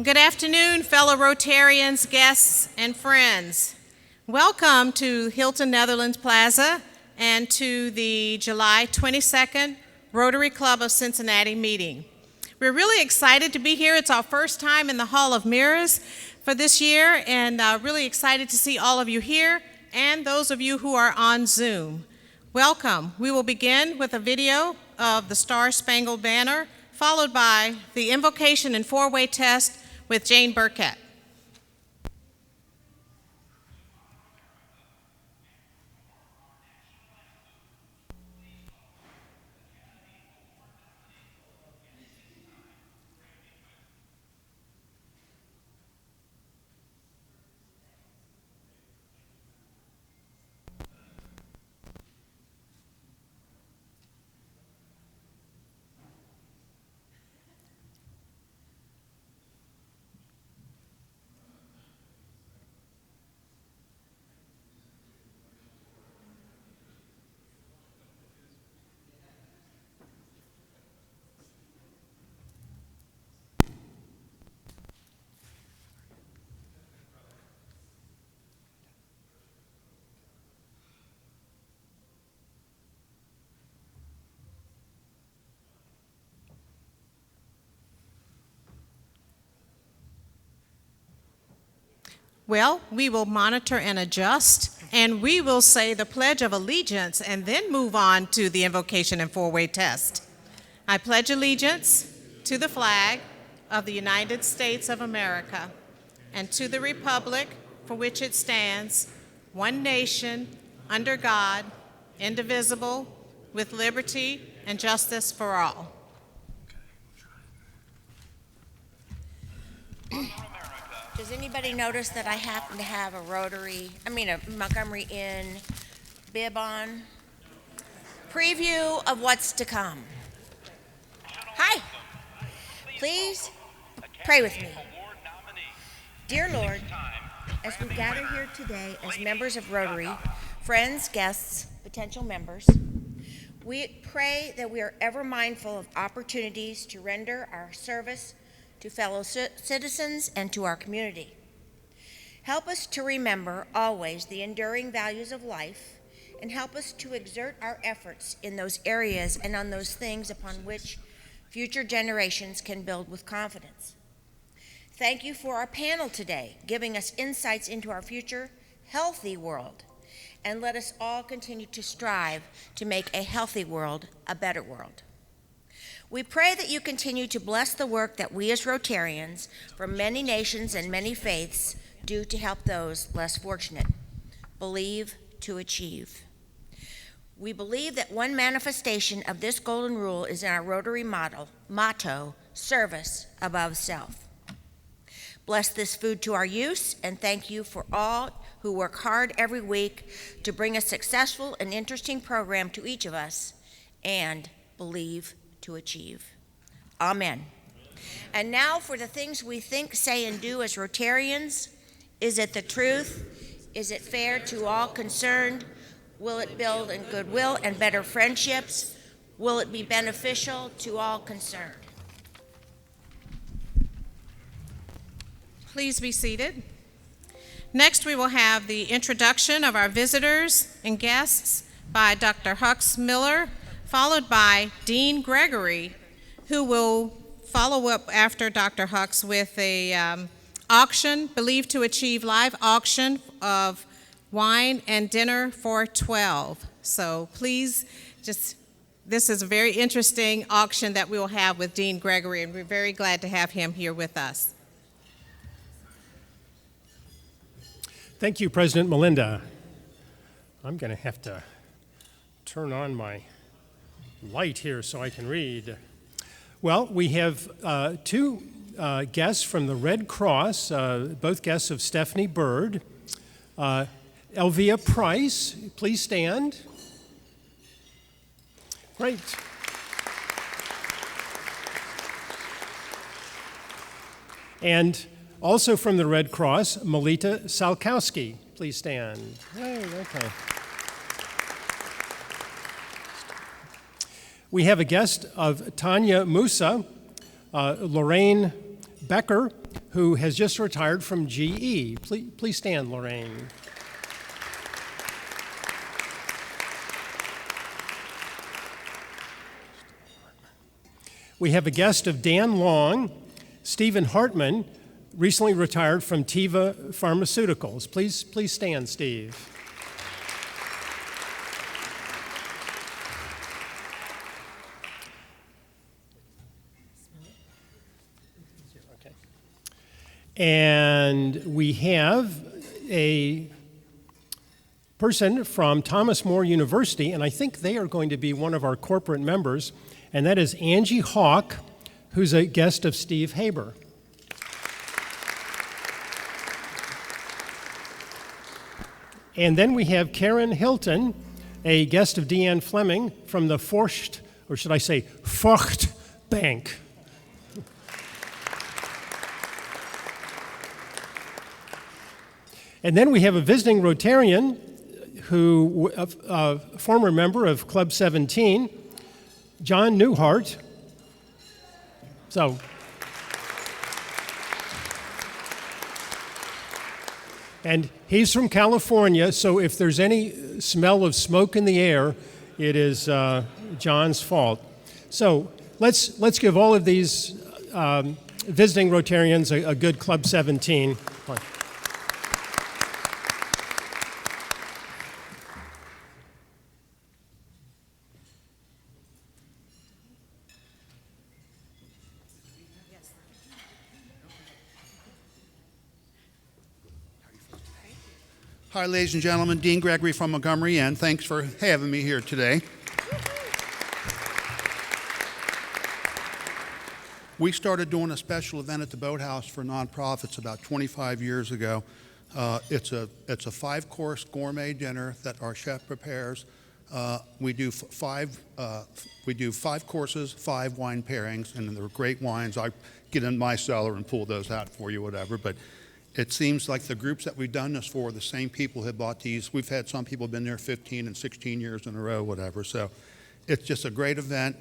Good afternoon, fellow Rotarians, guests, and friends. Welcome to Hilton Netherlands Plaza and to the July 22nd Rotary Club of Cincinnati meeting. We're really excited to be here. It's our first time in the Hall of Mirrors for this year, and really excited to see all of you here and those of you who are on Zoom. Welcome. We will begin with a video of the Star Spangled Banner, followed by the invocation and four-way test with Jane Burkett. Well, we will monitor and adjust, and we will say the Pledge of Allegiance and then move on to the invocation and four-way test. I pledge allegiance to the flag of the United States of America and to the republic for which it stands, one nation, under God, indivisible, with liberty and justice for all. Does anybody notice that I happen to have a Montgomery Inn bib on? Preview of what's to come. Hi. Please pray with me. Dear Lord, as we gather here today as members of Rotary, friends, guests, potential members, we pray that we are ever mindful of opportunities to render our service to fellow citizens and to our community. Help us to remember always the enduring values of life, and help us to exert our efforts in those areas and on those things upon which future generations can build with confidence. Thank you for our panel today, giving us insights into our future healthy world, and let us all continue to strive to make a healthy world a better world. We pray that you continue to bless the work that we as Rotarians from many nations and many faiths do to help those less fortunate. Believe to achieve. We believe that one manifestation of this golden rule is in our Rotary motto, service above self. Bless this food to our use, and thank you for all who work hard every week to bring a successful and interesting program to each of us, and believe to achieve. Amen. And now for the things we think, say, and do as Rotarians. Is it the truth? Is it fair to all concerned? Will it build in goodwill and better friendships? Will it be beneficial to all concerned? Please be seated. Next, we will have the introduction of our visitors and guests by Dr. Hux Miller, followed by Dean Gregory, who will follow up after Dr. Hux with a auction, believed to achieve live auction of wine and dinner for 12. So please, this is a very interesting auction that we will have with Dean Gregory, and we're very glad to have him here with us. Thank you, President Melinda. I'm going to have to turn on my light here so I can read. Well, we have two guests from the Red Cross, both guests of Stephanie Bird. Elvia Price, please stand. Great. And also from the Red Cross, Melita Salkowski, please stand. Hey, okay. We have a guest of Tanya Musa, Lorraine Becker, who has just retired from GE. Please stand, Lorraine. We have a guest of Dan Long, Stephen Hartman, recently retired from Teva Pharmaceuticals. Please stand, Steve. And we have a person from Thomas More University, and I think they are going to be one of our corporate members, and that is Angie Hawk, who's a guest of Steve Haber. And then we have Karen Hilton, a guest of Deanne Fleming from the Forcht, or should I say Forcht Bank. And then we have a visiting Rotarian, who a former member of Club 17, John Newhart. So, and he's from California, so if there's any smell of smoke in the air, it is John's fault. So let's give all of these visiting Rotarians a good Club 17. Hi, ladies and gentlemen. Dean Gregory from Montgomery Inn. Thanks for having me here today. We started doing a special event at the Boathouse for nonprofits about 25 years ago. It's a 5-course gourmet dinner that our chef prepares. We do 5 courses, 5 wine pairings, and they're great wines. I get in my cellar and pull those out for you, whatever. But it seems like the groups that we've done this for, the same people have bought these. We've had some people been there 15 and 16 years in a row, whatever. So it's just a great event.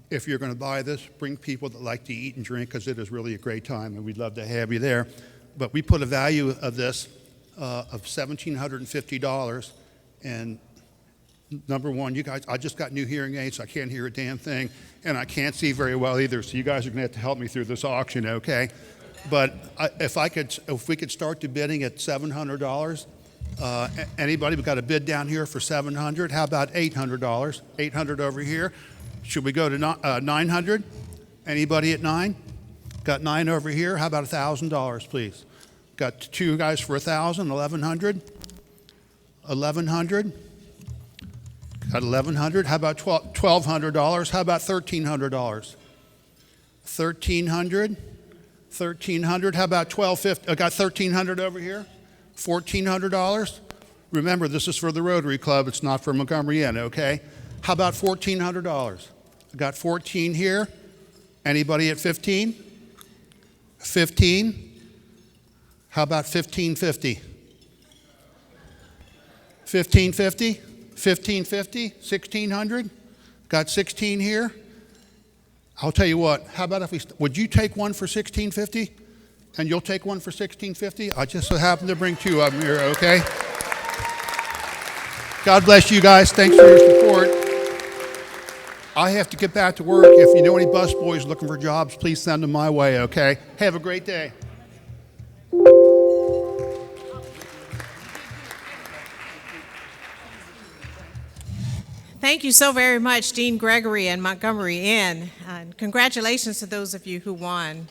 If you're going to buy this, bring people that like to eat and drink, because it is really a great time, and we'd love to have you there. But we put a value of this of $1,750. And number one, you guys, I just got new hearing aids, so I can't hear a damn thing, and I can't see very well either. So you guys are going to have to help me through this auction, okay? But if we could start the bidding at $700, anybody? We got a bid down here for $700. How about $800? $800 over here. Should we go to $900? Anybody at $9? Got $9 over here. How about $1,000, please? Got 2 guys for $1,000. $1,100. $1,100. Got $1,100. How about $1,200? How about $1,300? $1,300. $1,300. How about $1,250? I got $1,300 over here. $1,400. Remember, this is for the Rotary Club. It's not for Montgomery Inn, okay? How about $1,400? I got 14 here. Anybody at 15? 15. How about $1,550? 1,550? 1,550? 1,600? Got 16 here. I'll tell you what, how about if would you take one for $1,650? And you'll take one for $1,650? I just so happen to bring 2 of them here, okay? God bless you guys. Thanks for your support. I have to get back to work. If you know any bus boys looking for jobs, please send them my way, okay? Have a great day. Thank you so very much, Dean Gregory and Montgomery Inn. And congratulations to those of you who won.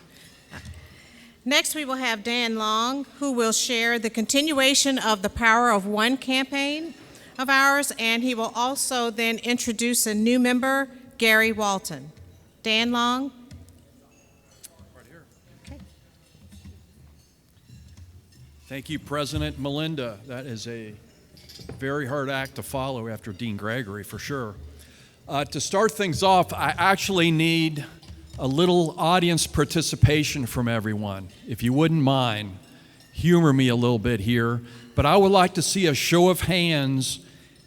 Next, we will have Dan Long, who will share the continuation of the Power of One campaign of ours, and he will also then introduce a new member, Gary Walton. Dan Long. Right here. Okay. Thank you, President Melinda. That is a very hard act to follow after Dean Gregory, for sure. To start things off, I actually need a little audience participation from everyone. If you wouldn't mind, humor me a little bit here, but I would like to see a show of hands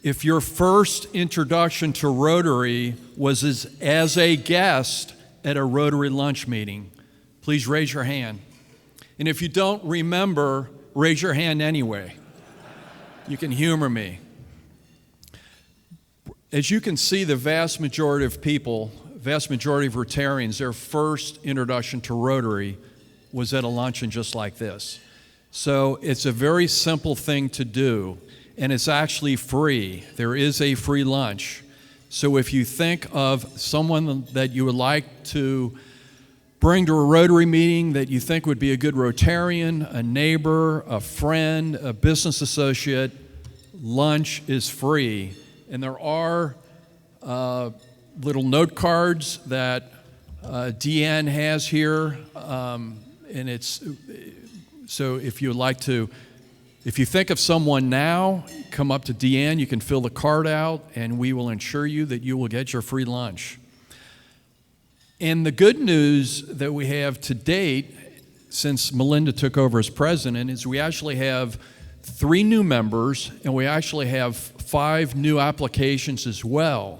if your first introduction to Rotary was as a guest at a Rotary lunch meeting. Please raise your hand. And if you don't remember, raise your hand anyway. You can humor me. As you can see, the vast majority of Rotarians, their first introduction to Rotary was at a luncheon just like this. So it's a very simple thing to do, and it's actually free. There is a free lunch. So if you think of someone that you would like to bring to a Rotary meeting that you think would be a good Rotarian, a neighbor, a friend, a business associate, lunch is free. And there are little note cards that Deanne has here, and it's so if you think of someone now, come up to Deanne, you can fill the card out, and we will ensure you that you will get your free lunch. And the good news that we have to date, since Melinda took over as president, is we actually have 3 new members, and we actually have 5 new applications as well.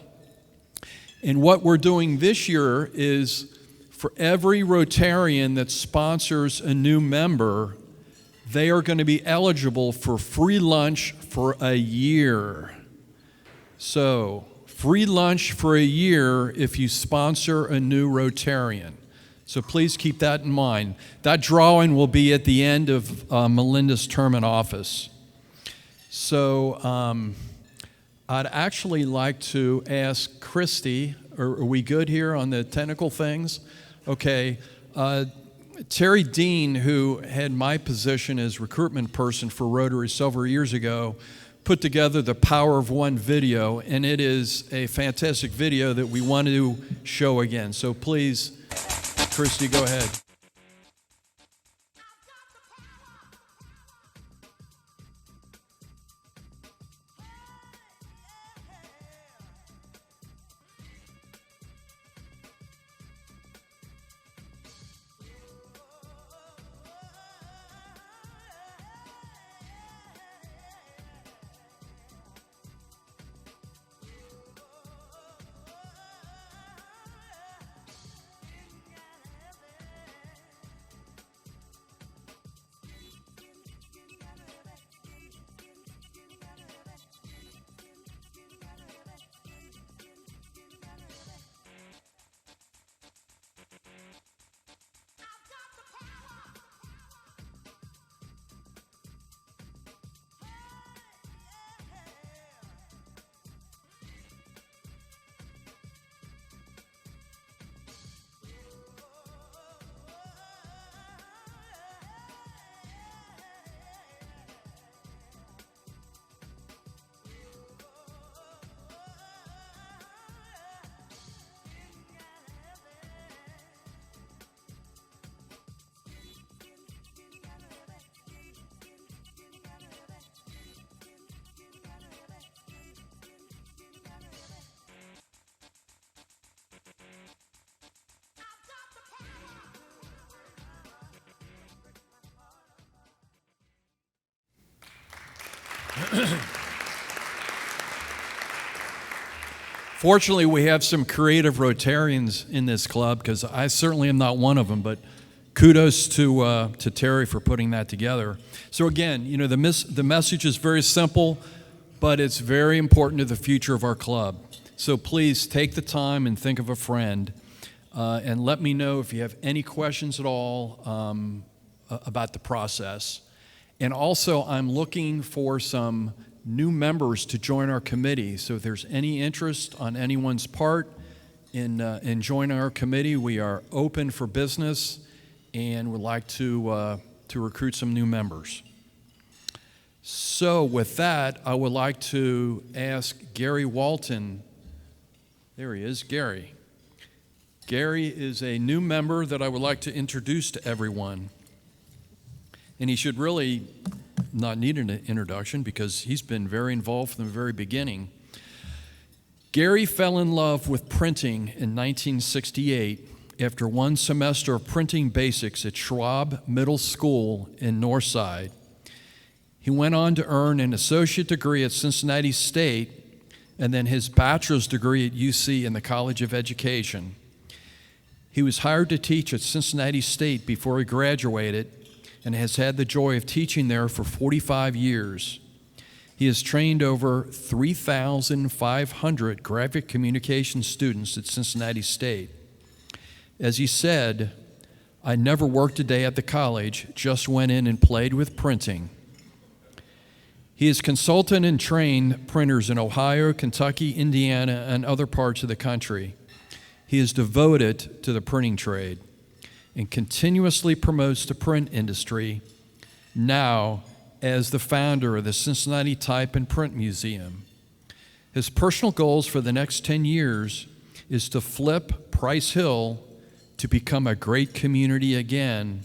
And what we're doing this year is for every Rotarian that sponsors a new member, they are going to be eligible for free lunch for a year. So, free lunch for a year if you sponsor a new Rotarian. So please keep that in mind. That drawing will be at the end of Melinda's term in office. So I'd actually like to ask Christy, are we good here on the technical things? Okay. Terry Dean, who had my position as recruitment person for Rotary several years ago, put together the Power of One video, and it is a fantastic video that we want to show again. So please, Christy, go ahead. Fortunately, we have some creative Rotarians in this club, because I certainly am not one of them, but kudos to Terry for putting that together. So again, you know, the message is very simple, but it's very important to the future of our club. So please take the time and think of a friend, and let me know if you have any questions at all about the process. And also, I'm looking for some new members to join our committee. So if there's any interest on anyone's part in joining our committee, we are open for business and would like to recruit some new members. So with that, I would like to ask Gary Walton. There he is, Gary. Gary is a new member that I would like to introduce to everyone. And he should really not need an introduction because he's been very involved from the very beginning. Gary fell in love with printing in 1968 after one semester of printing basics at Schwab Middle School in Northside. He went on to earn an associate degree at Cincinnati State and then his bachelor's degree at UC in the College of Education. He was hired to teach at Cincinnati State before he graduated, and has had the joy of teaching there for 45 years. He has trained over 3,500 graphic communication students at Cincinnati State. As he said, "I never worked a day at the college, just went in and played with printing." He has consulted and trained printers in Ohio, Kentucky, Indiana, and other parts of the country. He is devoted to the printing trade and continuously promotes the print industry, now as the founder of the Cincinnati Type and Print Museum. His personal goals for the next 10 years is to flip Price Hill to become a great community again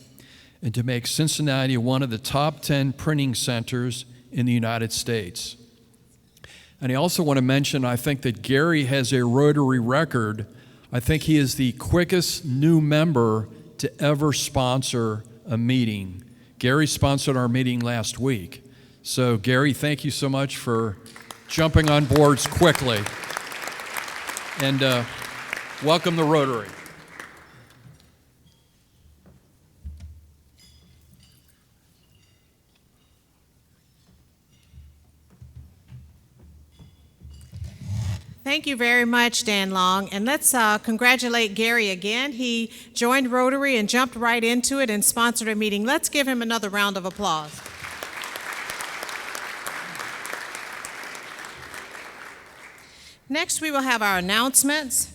and to make Cincinnati one of the top 10 printing centers in the United States. And I also want to mention, I think that Gary has a Rotary record. I think he is the quickest new member to ever sponsor a meeting. Gary sponsored our meeting last week. So Gary, thank you so much for jumping on boards quickly. And welcome to Rotary. Thank you very much, Dan Long. And let's congratulate Gary again. He joined Rotary and jumped right into it and sponsored a meeting. Let's give him another round of applause. Next, we will have our announcements.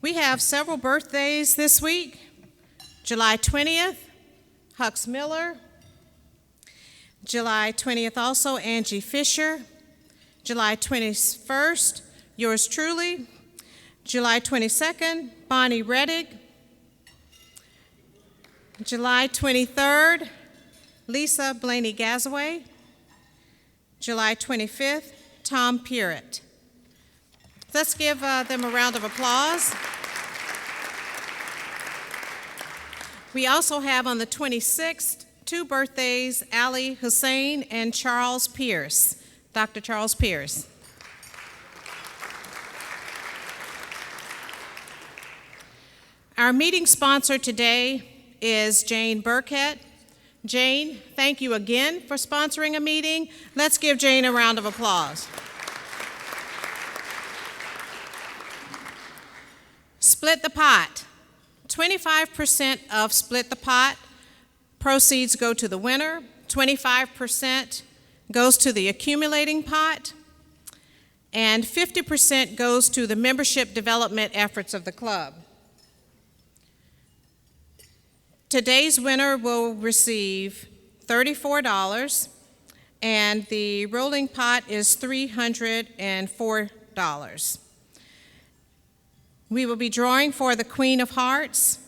We have several birthdays this week. July 20th, Hux Miller. July 20th also, Angie Fisher. July 21st, yours truly. July 22nd, Bonnie Reddick. July 23rd, Lisa Blaney Gazaway. July 25th, Tom Pearett. Let's give them a round of applause. We also have on the 26th, two birthdays, Ali Hussein and Charles Pierce, Dr. Charles Pierce. Our meeting sponsor today is Jane Burkett. Jane, thank you again for sponsoring a meeting. Let's give Jane a round of applause. Split the Pot. 25% of Split the Pot proceeds go to the winner, 25% goes to the accumulating pot, and 50% goes to the membership development efforts of the club. Today's winner will receive $34, and the rolling pot is $304. We will be drawing for the Queen of Hearts,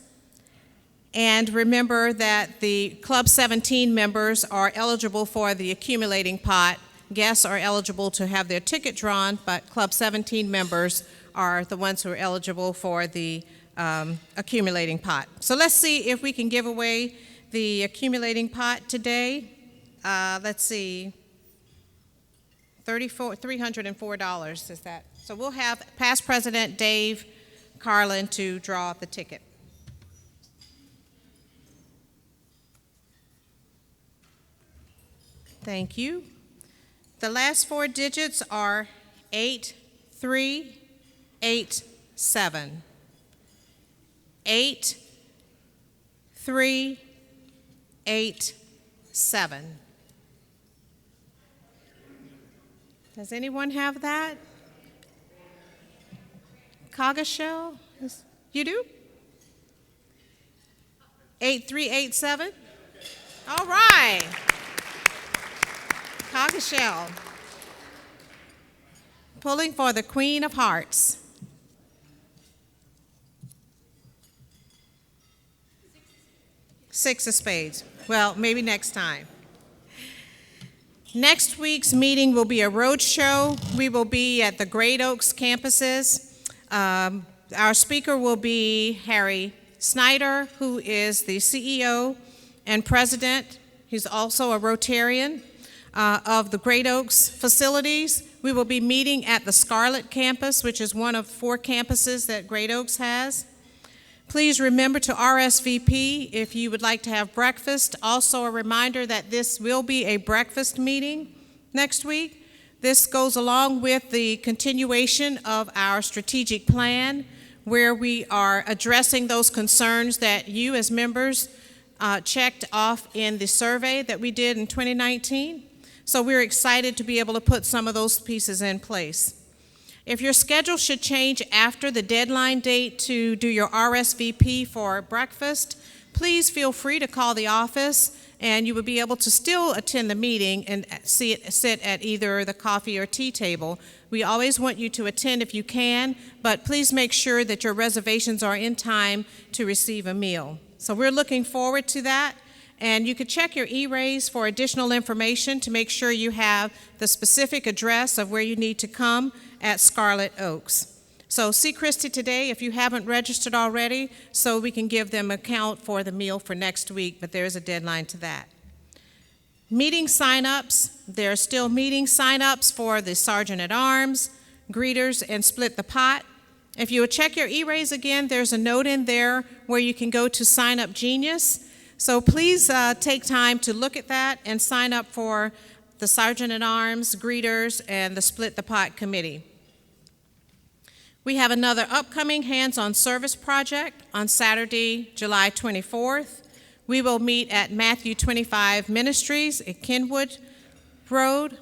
and remember that the Club 17 members are eligible for the accumulating pot. Guests are eligible to have their ticket drawn, but Club 17 members are the ones who are eligible for the accumulating pot. So let's see if we can give away the accumulating pot today. Let's see, $304 is that. So we'll have past President Dave Carlin to draw the ticket. Thank you. The last four digits are 8387. 8387. Does anyone have that? Coggeshell? You do? 8387? All right. Coggeshell. Pulling for the Queen of Hearts. Six of spades. Well, maybe next time. Next week's meeting will be a road show. We will be at the Great Oaks campuses. Our speaker will be Harry Snyder, who is the CEO and president. He's also a Rotarian of the Great Oaks facilities. We will be meeting at the Scarlett campus, which is one of 4 campuses that Great Oaks has. Please remember to RSVP if you would like to have breakfast. Also, a reminder that this will be a breakfast meeting next week. This goes along with the continuation of our strategic plan, where we are addressing those concerns that you as members checked off in the survey that we did in 2019. So we're excited to be able to put some of those pieces in place. If your schedule should change after the deadline date to do your RSVP for breakfast, please feel free to call the office, and you will be able to still attend the meeting and sit at either the coffee or tea table. We always want you to attend if you can, but please make sure that your reservations are in time to receive a meal. So we're looking forward to that. And you could check your E-raise for additional information to make sure you have the specific address of where you need to come at Scarlet Oaks. So see Christy today if you haven't registered already, so we can give them a count for the meal for next week, but there is a deadline to that. Meeting sign-ups, there are still meeting sign-ups for the Sergeant at Arms, greeters, and Split the Pot. If you would check your E-raise again, there's a note in there where you can go to Sign Up Genius. So please take time to look at that and sign up for the Sergeant at Arms, greeters, and the Split the Pot committee. We have another upcoming hands-on service project on Saturday, July 24th. We will meet at Matthew 25 Ministries at Kenwood Road,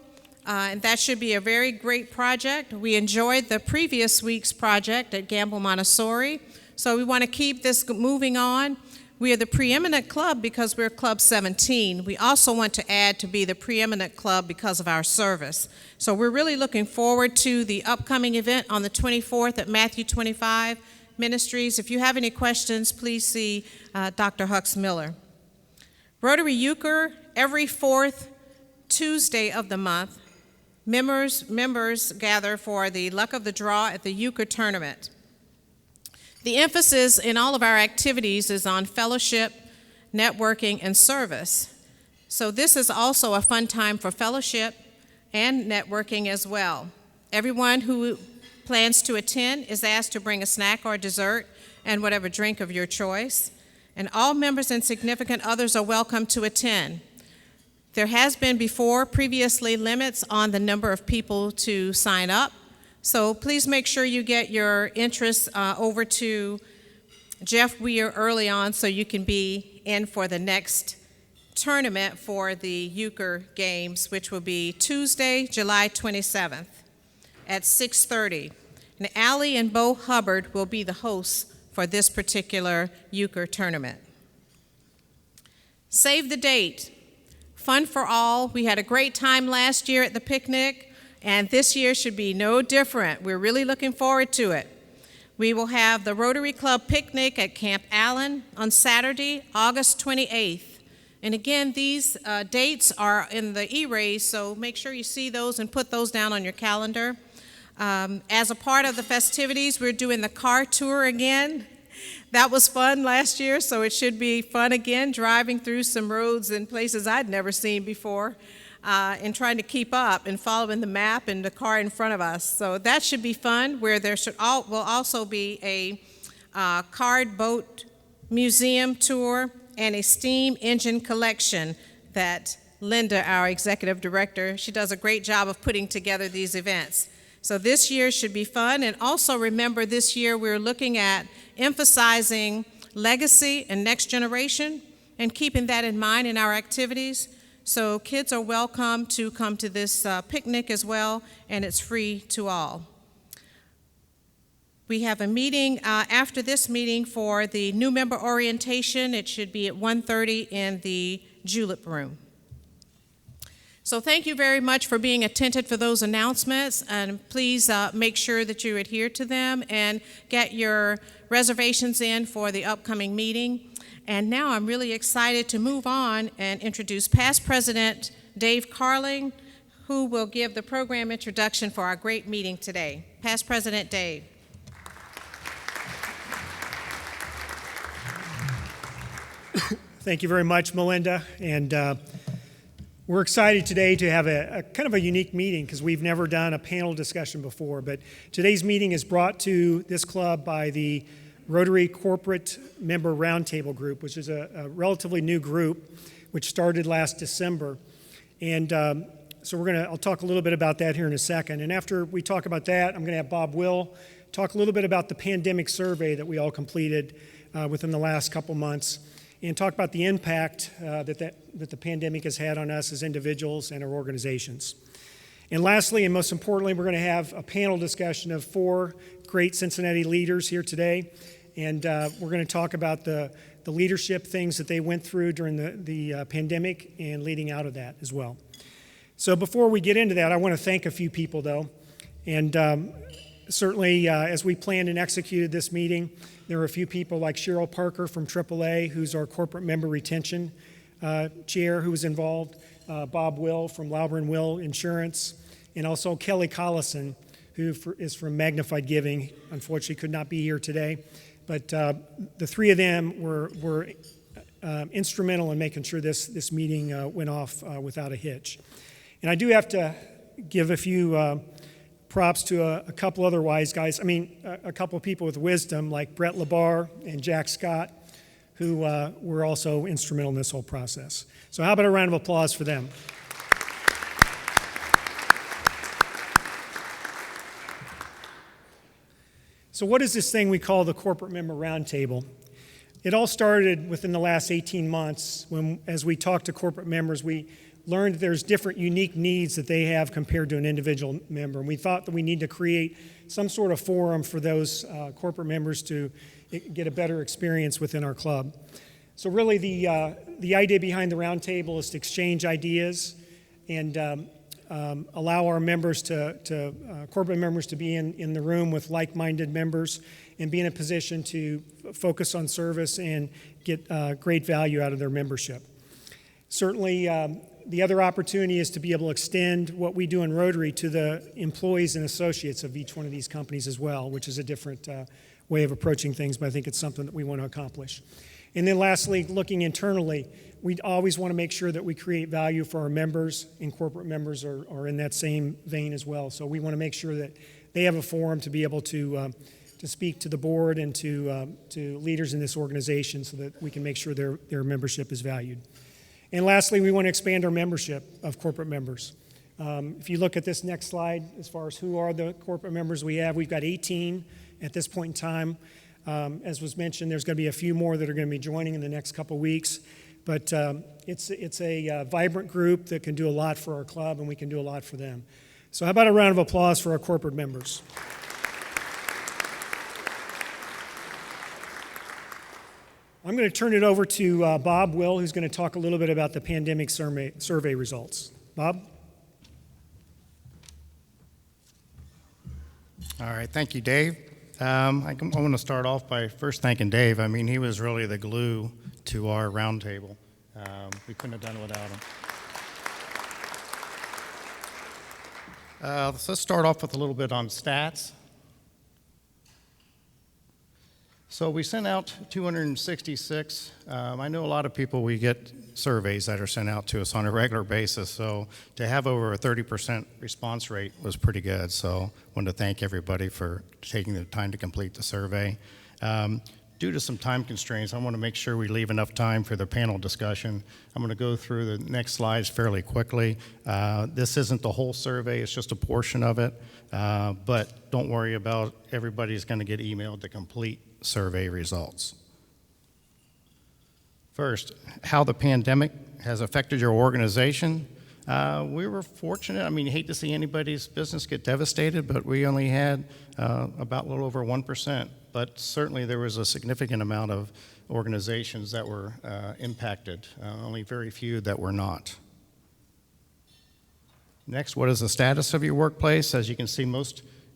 and that should be a very great project. We enjoyed the previous week's project at Gamble Montessori, so we want to keep this moving on. We are the preeminent club because we're Club 17. We also want to add to be the preeminent club because of our service. So we're really looking forward to the upcoming event on the 24th at Matthew 25 Ministries. If you have any questions, please see Dr. Hux Miller. Rotary Euchre, every fourth Tuesday of the month, members gather for the luck of the draw at the Euchre tournament. The emphasis in all of our activities is on fellowship, networking, and service. So this is also a fun time for fellowship and networking as well. Everyone who plans to attend is asked to bring a snack or dessert and whatever drink of your choice. And all members and significant others are welcome to attend. There has been previously limits on the number of people to sign up. So please make sure you get your interests over to Jeff Weir early on so you can be in for the next tournament for the Euchre Games, which will be Tuesday, July 27th at 6:30. And Allie and Bo Hubbard will be the hosts for this particular Euchre tournament. Save the date. Fun for all. We had a great time last year at the picnic. And this year should be no different. We're really looking forward to it. We will have the Rotary Club picnic at Camp Allen on Saturday, August 28th. And again, these dates are in the E-raise, so make sure you see those and put those down on your calendar. As a part of the festivities, we're doing the car tour again. That was fun last year, so it should be fun again, driving through some roads and places I'd never seen before. And trying to keep up and following the map and the car in front of us. So that should be fun, where there will also be a card boat museum tour and a steam engine collection that Linda, our executive director, she does a great job of putting together these events. So this year should be fun. And also remember, this year we're looking at emphasizing legacy and next generation and keeping that in mind in our activities. So kids are welcome to come to this picnic as well, and it's free to all. We have a meeting after this meeting for the new member orientation. It should be at 1:30 in the Julep Room. So thank you very much for being attentive for those announcements, and please make sure that you adhere to them and get your reservations in for the upcoming meeting. And now I'm really excited to move on and introduce past President Dave Carlin, who will give the program introduction for our great meeting today. Past President Dave. Thank you very much, Melinda. And we're excited today to have a kind of a unique meeting because we've never done a panel discussion before. But today's meeting is brought to this club by the Rotary Corporate Member Roundtable Group, which is a relatively new group, which started last December. And so I'll talk a little bit about that here in a second. And after we talk about that, I'm going to have Bob Will talk a little bit about the pandemic survey that we all completed within the last couple months, and talk about the impact that the pandemic has had on us as individuals and our organizations. And lastly, and most importantly, we're going to have a panel discussion of 4 great Cincinnati leaders here today. And we're going to talk about the leadership things that they went through during the pandemic and leading out of that as well. So before we get into that, I want to thank a few people, though. And certainly, as we planned and executed this meeting, there were a few people like Cheryl Parker from AAA, who's our corporate member retention chair, who was involved, Bob Will from Lauber & Will Insurance, and also Kelly Collison, who is from Magnified Giving. Unfortunately, could not be here today. But the 3 of them were instrumental in making sure this meeting went off without a hitch. And I do have to give a few props to a couple other wise guys. A couple of people with wisdom, like Brett LeBar and Jack Scott, who were also instrumental in this whole process. So how about a round of applause for them? So what is this thing we call the Corporate Member Roundtable? It all started within the last 18 months when, as we talked to corporate members, we learned there's different unique needs that they have compared to an individual member. And we thought that we need to create some sort of forum for those corporate members to get a better experience within our club. So really the idea behind the roundtable is to exchange ideas and allow our members corporate members to be in the room with like-minded members and be in a position to focus on service and get great value out of their membership. Certainly, the other opportunity is to be able to extend what we do in Rotary to the employees and associates of each one of these companies as well, which is a different way of approaching things, but I think it's something that we want to accomplish. And then lastly, looking internally, we always want to make sure that we create value for our members, and corporate members are in that same vein as well. So we want to make sure that they have a forum to be able to speak to the board and to leaders in this organization so that we can make sure their membership is valued. And lastly, we want to expand our membership of corporate members. If you look at this next slide, as far as who are the corporate members we have, we've got 18 at this point in time. As was mentioned, there's going to be a few more that are going to be joining in the next couple weeks. But it's a vibrant group that can do a lot for our club, and we can do a lot for them. So how about a round of applause for our corporate members? I'm going to turn it over to Bob Will, who's going to talk a little bit about the pandemic survey results. Bob? All right, thank you, Dave. I want to start off by first thanking Dave. He was really the glue to our roundtable. We couldn't have done it without him. So let's start off with a little bit on stats. So we sent out 266. I know a lot of people, we get surveys that are sent out to us on a regular basis. So to have over a 30% response rate was pretty good. So I wanted to thank everybody for taking the time to complete the survey. Due to some time constraints, I want to make sure we leave enough time for the panel discussion. I'm going to go through the next slides fairly quickly. This isn't the whole survey, it's just a portion of it. But don't worry about everybody's going to get emailed the complete survey results. First, how the pandemic has affected your organization. We were fortunate. You hate to see anybody's business get devastated, but we only had about a little over 1%. But certainly there was a significant amount of organizations that were impacted, only very few that were not. Next, what is the status of your workplace? As you can see,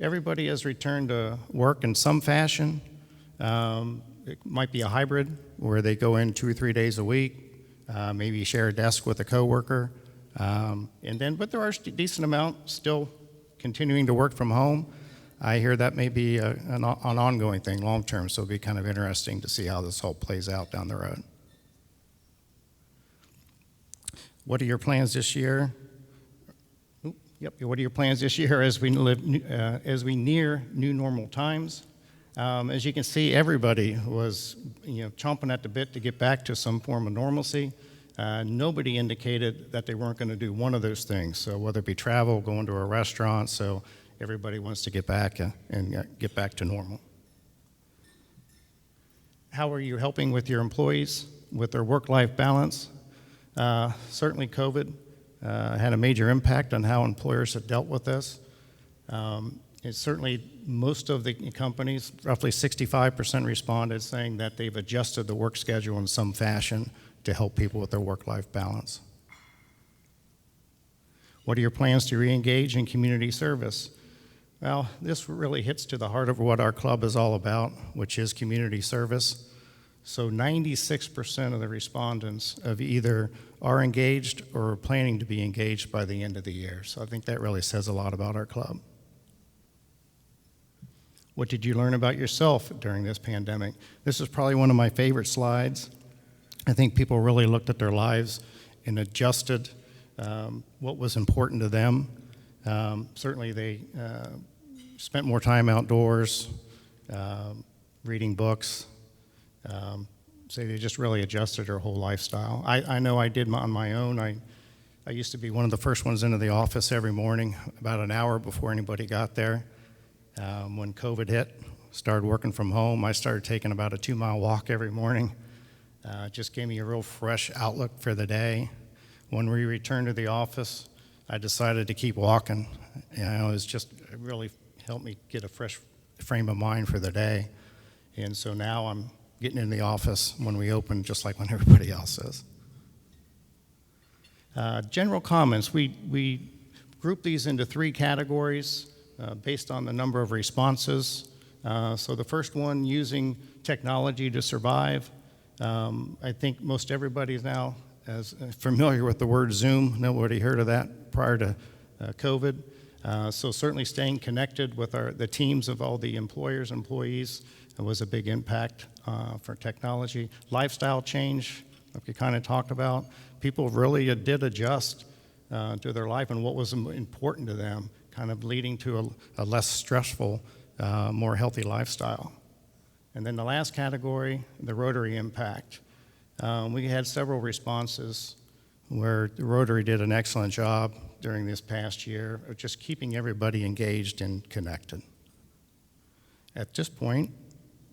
everybody has returned to work in some fashion. It might be a hybrid where they go in 2 or 3 days a week, maybe share a desk with a coworker. But there are a decent amount still continuing to work from home. I hear that may be an ongoing thing long term, so it'll be kind of interesting to see how this whole plays out down the road. What are your plans this year? What are your plans this year as we near new normal times? As you can see, everybody was chomping at the bit to get back to some form of normalcy. Nobody indicated that they weren't going to do one of those things. So whether it be travel, going to a restaurant, so everybody wants to get back and get back to normal. How are you helping with your employees with their work-life balance? Certainly COVID had a major impact on how employers have dealt with this. It's certainly most of the companies, roughly 65% responded saying that they've adjusted the work schedule in some fashion to help people with their work-life balance. What are your plans to re-engage in community service? Well, this really hits to the heart of what our club is all about, which is community service. So 96% of the respondents of either are engaged or are planning to be engaged by the end of the year. So I think that really says a lot about our club. What did you learn about yourself during this pandemic? This is probably one of my favorite slides. I think people really looked at their lives and adjusted what was important to them. Certainly they spent more time outdoors, reading books. So they just really adjusted their whole lifestyle. I know I did on my own. I used to be one of the first ones into the office every morning, about an hour before anybody got there. When COVID hit, started working from home, I started taking about a 2-mile walk every morning. It just gave me a real fresh outlook for the day. When we returned to the office, I decided to keep walking. It really helped me get a fresh frame of mind for the day. And so now I'm getting in the office when we open, just like when everybody else is. General comments, we group these into 3 categories based on the number of responses. So the first one, using technology to survive. I think most everybody is now as familiar with the word Zoom. Nobody heard of that prior to COVID. So certainly staying connected with the teams of all the employees was a big impact for technology. Lifestyle change, like we kind of talked about. People really did adjust to their life and what was important to them, kind of leading to a less stressful, more healthy lifestyle. And then the last category, the Rotary impact. We had several responses where the Rotary did an excellent job during this past year of just keeping everybody engaged and connected. At this point,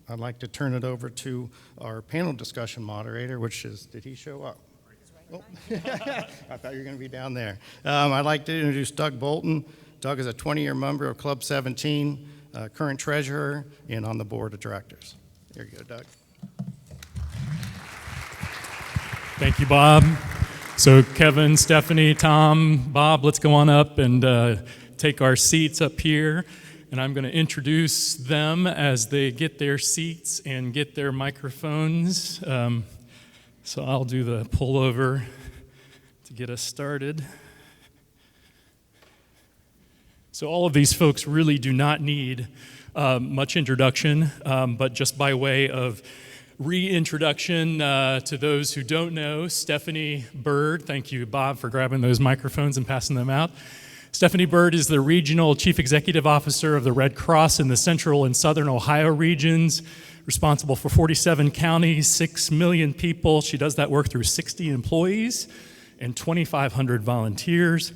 I'd like to turn it over to our panel discussion moderator, which is, did he show up? Oh. I thought you were going to be down there. I'd like to introduce Doug Bolton. Doug is a 20-year member of Club 17, current treasurer, and on the board of directors. Here you go, Doug. Thank you, Bob. So Kevin, Stephanie, Tom, Bob, let's go on up and take our seats up here. And I'm going to introduce them as they get their seats and get their microphones. So I'll do the pullover to get us started. So all of these folks really do not need much introduction, but just by way of reintroduction to those who don't know, Stephanie Bird. Thank you, Bob, for grabbing those microphones and passing them out. Stephanie Bird is the Regional Chief Executive Officer of the Red Cross in the Central and Southern Ohio regions, responsible for 47 counties, 6 million people. She does that work through 60 employees and 2,500 volunteers.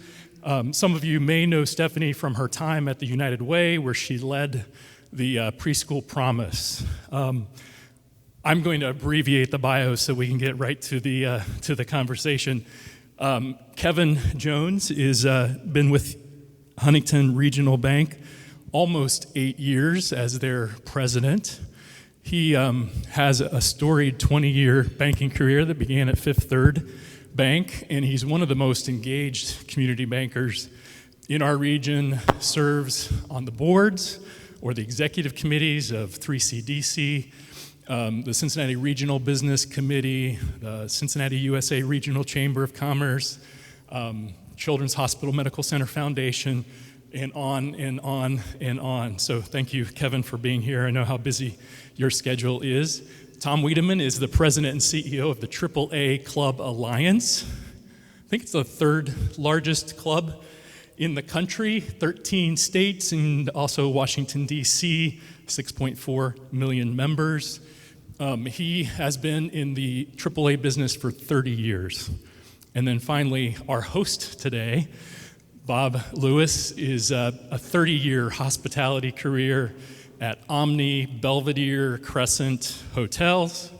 Some of you may know Stephanie from her time at the United Way, where she led the preschool promise. I'm going to abbreviate the bio so we can get right to the conversation. Kevin Jones is been with Huntington Regional Bank almost 8 years as their president. He has a storied 20-year banking career that began at Fifth Third Bank, and he's one of the most engaged community bankers in our region, serves on the boards or the executive committees of 3CDC, the Cincinnati Regional Business Committee, the Cincinnati USA Regional Chamber of Commerce, Children's Hospital Medical Center Foundation, and on and on and on. So thank you, Kevin, for being here. I know how busy your schedule is. Tom Wiedemann is the president and CEO of the AAA Club Alliance. I think it's the 3rd largest club in the country, 13 states, and also Washington, D.C., 6.4 million members. He has been in the AAA business for 30 years. And then finally, our host today, Bob Lewis, is a 30-year hospitality career at Omni, Belvedere, Crescent Hotels.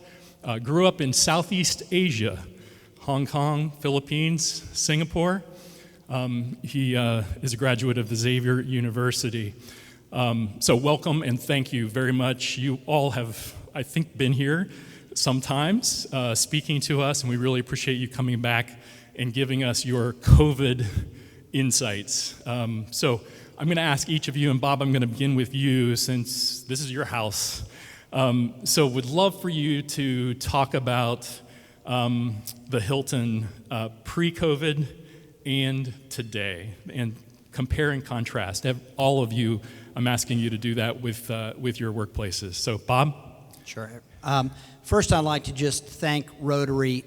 Grew up in Southeast Asia, Hong Kong, Philippines, Singapore. He is a graduate of the Xavier University. So welcome and thank you very much. You all have, I think, been here sometimes speaking to us, and we really appreciate you coming back and giving us your COVID insights. So I'm going to ask each of you, and Bob, I'm going to begin with you since this is your house. So would love for you to talk about the Hilton pre-COVID and today, and compare and contrast. All of you, I'm asking you to do that with your workplaces. So, Bob? Sure. First, I'd like to just thank Rotary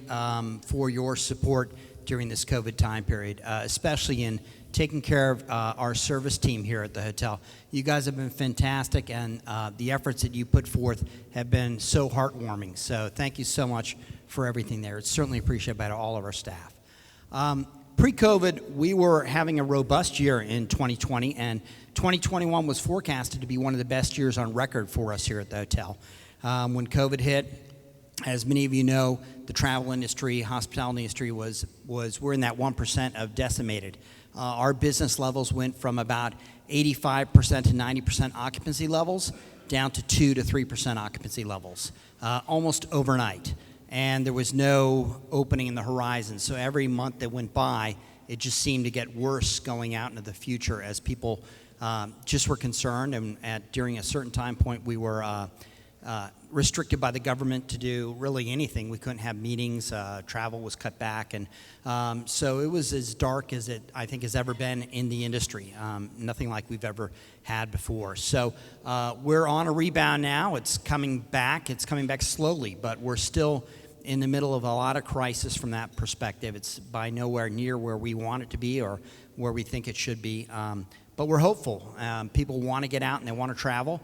for your support during this COVID time period, especially in taking care of our service team here at the hotel. You guys have been fantastic, and the efforts that you put forth have been so heartwarming. So thank you so much for everything there. It's certainly appreciated by all of our staff. Pre-COVID, we were having a robust year in 2020, and 2021 was forecasted to be one of the best years on record for us here at the hotel. When COVID hit, as many of you know, the travel industry, hospitality industry we're in that 1% of decimated. Our business levels went from about 85% to 90% occupancy levels down to 2 to 3% occupancy levels, almost overnight. And there was no opening in the horizon. So every month that went by, it just seemed to get worse going out into the future as people just were concerned. And during a certain time point, we were restricted by the government to do really anything. We couldn't have meetings. Travel was cut back. And so it was as dark as it, I think, has ever been in the industry. Nothing like we've ever had before. So we're on a rebound now. It's coming back. It's coming back slowly, but we're still in the middle of a lot of crisis from that perspective. It's by nowhere near where we want it to be or where we think it should be. But we're hopeful. People want to get out and they want to travel.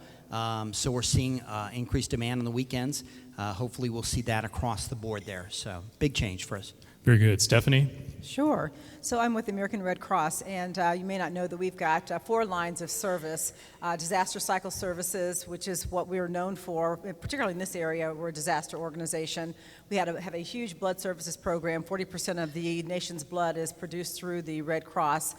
So we're seeing increased demand on the weekends. Hopefully we'll see that across the board there. So big change for us. Very good. Stephanie? Sure. So I'm with the American Red Cross, and you may not know that we've got 4 lines of service. Disaster cycle services, which is what we're known for, particularly in this area. We're a disaster organization. We have a huge blood services program. 40% of the nation's blood is produced through the Red Cross.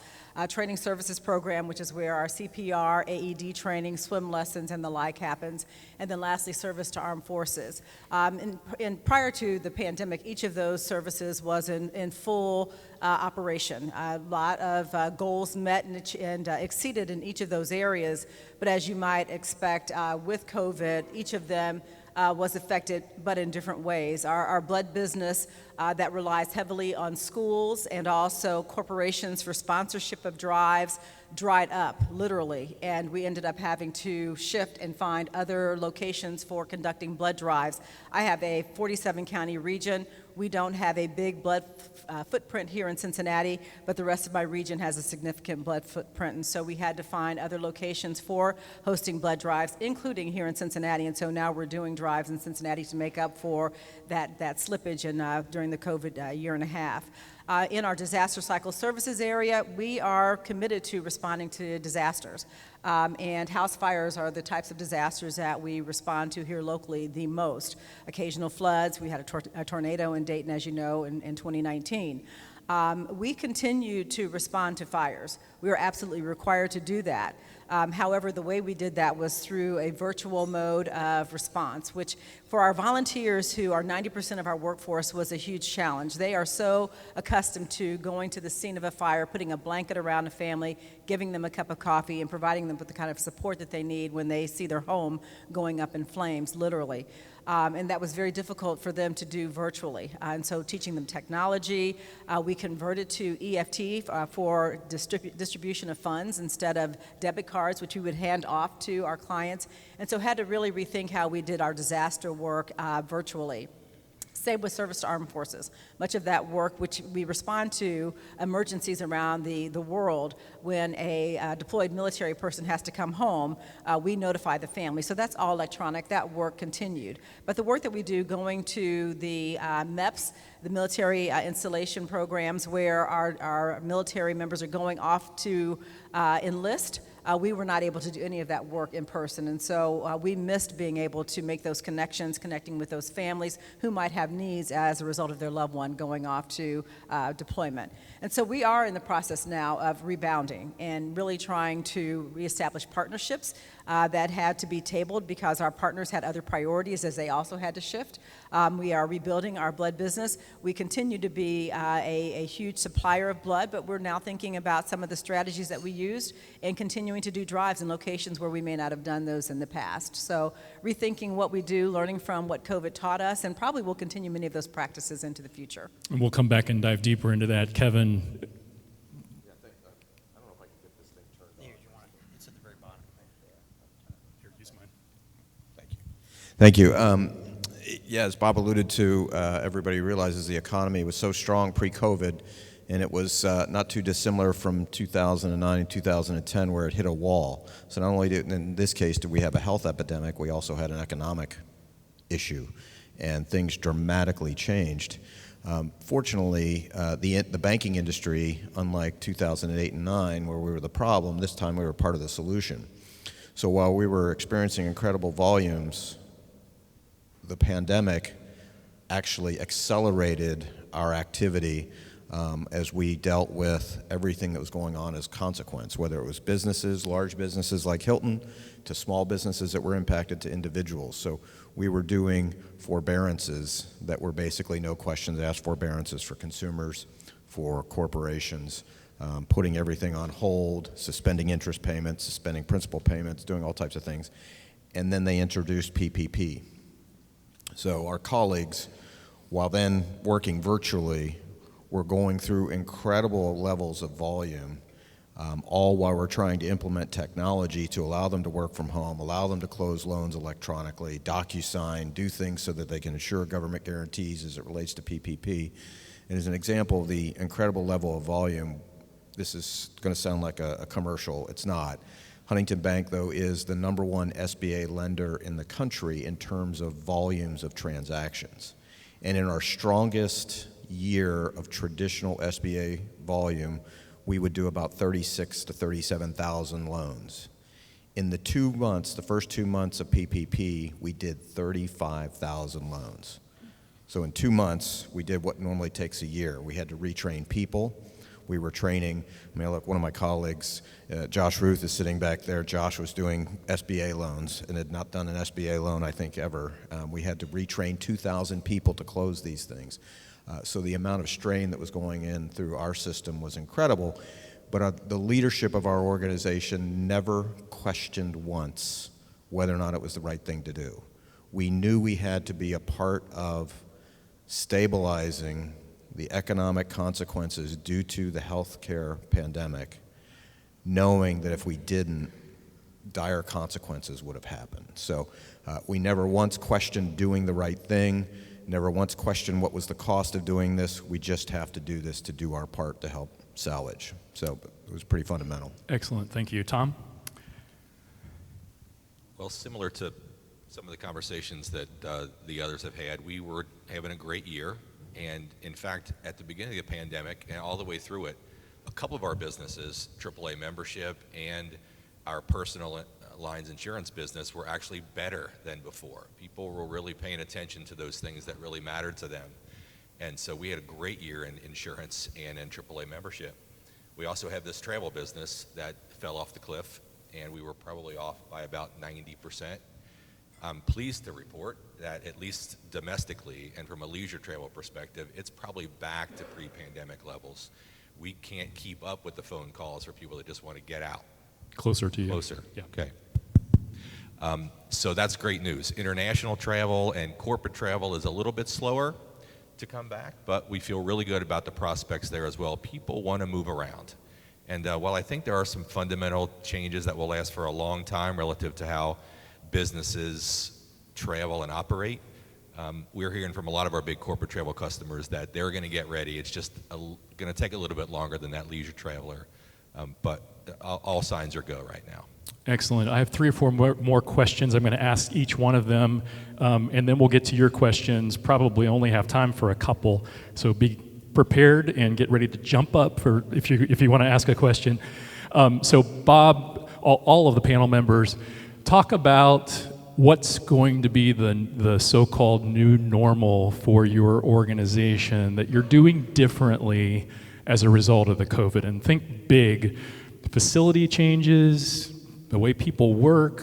Training services program, which is where our CPR, AED training, swim lessons, and the like happens. And then lastly, service to armed forces. And prior to the pandemic, each of those services was in full operation. A lot of goals met and exceeded in each of those areas. But as you might expect, with COVID, each of them was affected, but in different ways. Our blood business that relies heavily on schools and also corporations for sponsorship of drives dried up, literally, and we ended up having to shift and find other locations for conducting blood drives. I have a 47-county region. We don't have a big blood footprint here in Cincinnati, but the rest of my region has a significant blood footprint, and so we had to find other locations for hosting blood drives, including here in Cincinnati, and so now we're doing drives in Cincinnati to make up for that slippage during the COVID year and a half. In our disaster cycle services area, we are committed to responding to disasters. And house fires are the types of disasters that we respond to here locally the most. Occasional floods. We had a tornado in Dayton, as you know, in 2019. We continue to respond to fires. We are absolutely required to do that. However, the way we did that was through a virtual mode of response, which for our volunteers, who are 90% of our workforce, was a huge challenge. They are so accustomed to going to the scene of a fire, putting a blanket around a family, giving them a cup of coffee, and providing them with the kind of support that they need when they see their home going up in flames, literally. And that was very difficult for them to do virtually. And so teaching them technology, we converted to EFT for distribution of funds instead of debit cards, which we would hand off to our clients. And so had to really rethink how we did our disaster work virtually. Same with service to armed forces. Much of that work, which we respond to emergencies around the world, when a deployed military person has to come home, we notify the family. So that's all electronic. That work continued. But the work that we do going to the MEPS, the military installation programs, where our military members are going off to enlist, we were not able to do any of that work in person. And so we missed being able to make those connections, connecting with those families who might have needs as a result of their loved one going off to deployment. And so we are in the process now of rebounding and really trying to reestablish partnerships that had to be tabled because our partners had other priorities as they also had to shift. We are rebuilding our blood business. We continue to be a huge supplier of blood, but we're now thinking about some of the strategies that we used and continuing to do drives in locations where we may not have done those in the past. So rethinking what we do, learning from what COVID taught us, and probably will continue many of those practices into the future. And we'll come back and dive deeper into that. Kevin. Thank you. Yeah, as Bob alluded to, everybody realizes the economy was so strong pre-COVID, and it was not too dissimilar from 2009 and 2010 where it hit a wall. So not only did, in this case, did we have a health epidemic, we also had an economic issue, and things dramatically changed. Fortunately, the banking industry, unlike 2008 and 2009, where we were the problem, this time we were part of the solution. So while we were experiencing incredible volumes, the pandemic actually accelerated our activity as we dealt with everything that was going on as consequence, whether it was businesses, large businesses like Hilton, to small businesses that were impacted, to individuals. So we were doing forbearances that were basically no questions asked forbearances for consumers, for corporations, putting everything on hold, suspending interest payments, suspending principal payments, doing all types of things. And then they introduced PPP. So our colleagues, while then working virtually, were going through incredible levels of volume, all while we're trying to implement technology to allow them to work from home, allow them to close loans electronically, DocuSign, do things so that they can ensure government guarantees as it relates to PPP. And as an example of the incredible level of volume, this is going to sound like a commercial. It's not. Huntington Bank, though, is the #1 SBA lender in the country in terms of volumes of transactions. And in our strongest year of traditional SBA volume, we would do about 36,000 to 37,000 loans. In the 2 months, the first 2 months of PPP, we did 35,000 loans. So in 2 months, we did what normally takes a year. We had to retrain people. We were training, look, one of my colleagues, Josh Ruth, is sitting back there. Josh was doing SBA loans and had not done an SBA loan, I think, ever. We had to retrain 2,000 people to close these things. So the amount of strain that was going in through our system was incredible. But the leadership of our organization never questioned once whether or not it was the right thing to do. We knew we had to be a part of stabilizing the economic consequences due to the healthcare pandemic, knowing that if we didn't, dire consequences would have happened. So we never once questioned doing the right thing, never once questioned what was the cost of doing this. We just have to do this to do our part to help salvage. So it was pretty fundamental. Excellent, thank you. Tom? Well, similar to some of the conversations that the others have had, we were having a great year. And in fact, at the beginning of the pandemic and all the way through it, a couple of our businesses, AAA membership and our personal lines insurance business, were actually better than before. People were really paying attention to those things that really mattered to them. And so we had a great year in insurance and in AAA membership. We also have this travel business that fell off the cliff, and we were probably off by about 90%. I'm pleased to report that at least domestically and from a leisure travel perspective, it's probably back to pre-pandemic levels. We can't keep up with the phone calls for people that just want to get out. Closer to you. Closer. Yeah. Okay. So that's great news. International travel and corporate travel is a little bit slower to come back, but we feel really good about the prospects there as well. People want to move around. And while I think there are some fundamental changes that will last for a long time relative to how businesses travel and operate, We're hearing from a lot of our big corporate travel customers that they're going to get ready. It's just going to take a little bit longer than that leisure traveler, but all signs are go right now. Excellent. I have 3 or 4 more questions. I'm going to ask each one of them, and then we'll get to your questions. Probably only have time for a couple, so be prepared and get ready to jump up for if you want to ask a question. So Bob, all of the panel members, talk about what's going to be the so-called new normal for your organization that you're doing differently as a result of the COVID. And think big, facility changes, the way people work,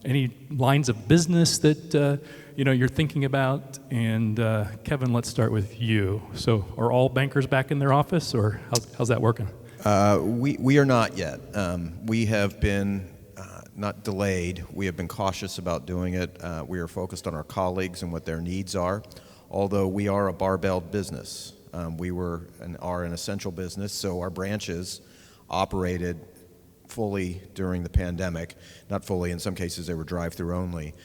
any lines of business that you're thinking about. And Kevin, let's start with you. So are all bankers back in their office, or how's that working? We are not yet. We have been not delayed. We have been cautious about doing it. We are focused on our colleagues and what their needs are, although we are a barbelled business. We were and are an essential business, so our branches operated fully during the pandemic. Not fully, in some cases they were drive-through only.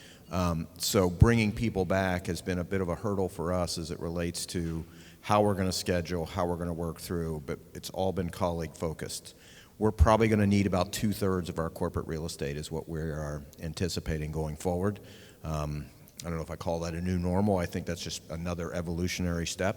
So bringing people back has been a bit of a hurdle for us as it relates to how we're going to schedule, how we're going to work through, but it's all been colleague-focused. We're probably going to need about 2/3 of our corporate real estate is what we are anticipating going forward. I don't know if I call that a new normal. I think that's just another evolutionary step.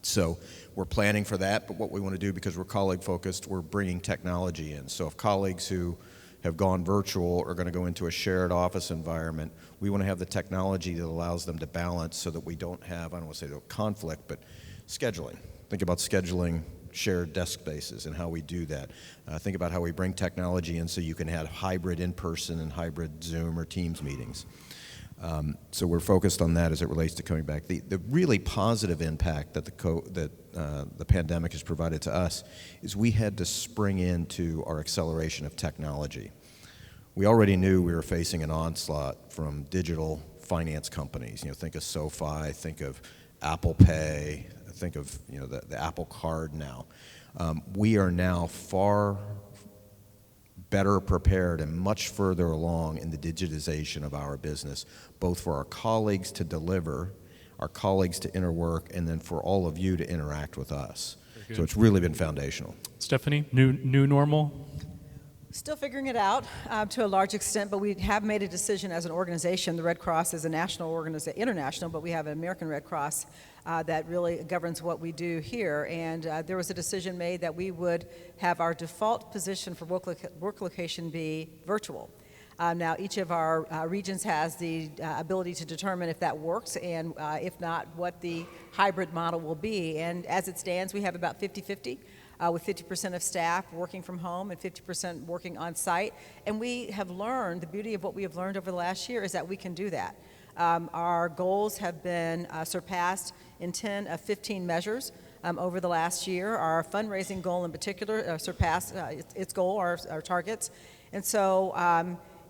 So we're planning for that, but what we want to do, because we're colleague-focused, we're bringing technology in. So if colleagues who have gone virtual are going to go into a shared office environment, we want to have the technology that allows them to balance so that we don't have, I don't want to say conflict, but scheduling. Think about scheduling shared desk spaces and how we do that. Think about how we bring technology in so you can have hybrid in-person and hybrid Zoom or Teams meetings. So we're focused on that as it relates to coming back. The really positive impact that the pandemic has provided to us is we had to spring into our acceleration of technology. We already knew we were facing an onslaught from digital finance companies. Think of SoFi, think of Apple Pay, think of the Apple Card now. We are now far better prepared and much further along in the digitization of our business, both for our colleagues to deliver, our colleagues to interwork, and then for all of you to interact with us. So it's really been foundational. Stephanie, new normal? Still figuring it out to a large extent, but we have made a decision as an organization. The Red Cross is a national organization, international, but we have an American Red Cross that really governs what we do here. And there was a decision made that we would have our default position for work location be virtual. Now, each of our regions has the ability to determine if that works, and if not, what the hybrid model will be. And as it stands, we have about 50-50. With 50% of staff working from home and 50% working on site. And we have learned, the beauty of what we have learned over the last year is that we can do that. Our goals have been surpassed in 10 of 15 measures over the last year. Our fundraising goal in particular surpassed its goal, our targets. And so,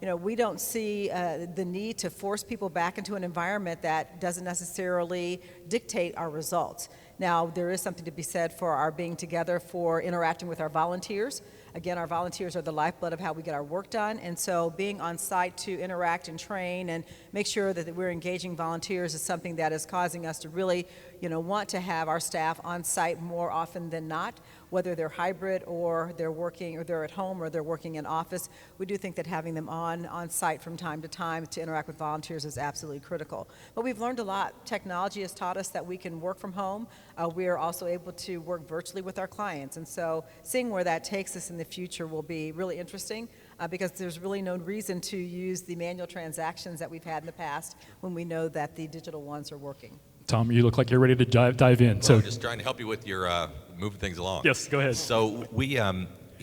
we don't see the need to force people back into an environment that doesn't necessarily dictate our results. Now, there is something to be said for our being together, for interacting with our volunteers. Again, our volunteers are the lifeblood of how we get our work done, and so being on site to interact and train and make sure that we're engaging volunteers is something that is causing us to really, want to have our staff on site more often than not, whether they're hybrid or they're working, or they're at home or they're working in office. We do think that having them on site from time to time to interact with volunteers is absolutely critical. But we've learned a lot. Technology has taught us that we can work from home. We are also able to work virtually with our clients. And so seeing where that takes us in the future will be really interesting because there's really no reason to use the manual transactions that we've had in the past when we know that the digital ones are working. Tom, you look like you're ready to dive in. Well, I'm just trying to help you with your moving things along. Yes, go ahead. So we, a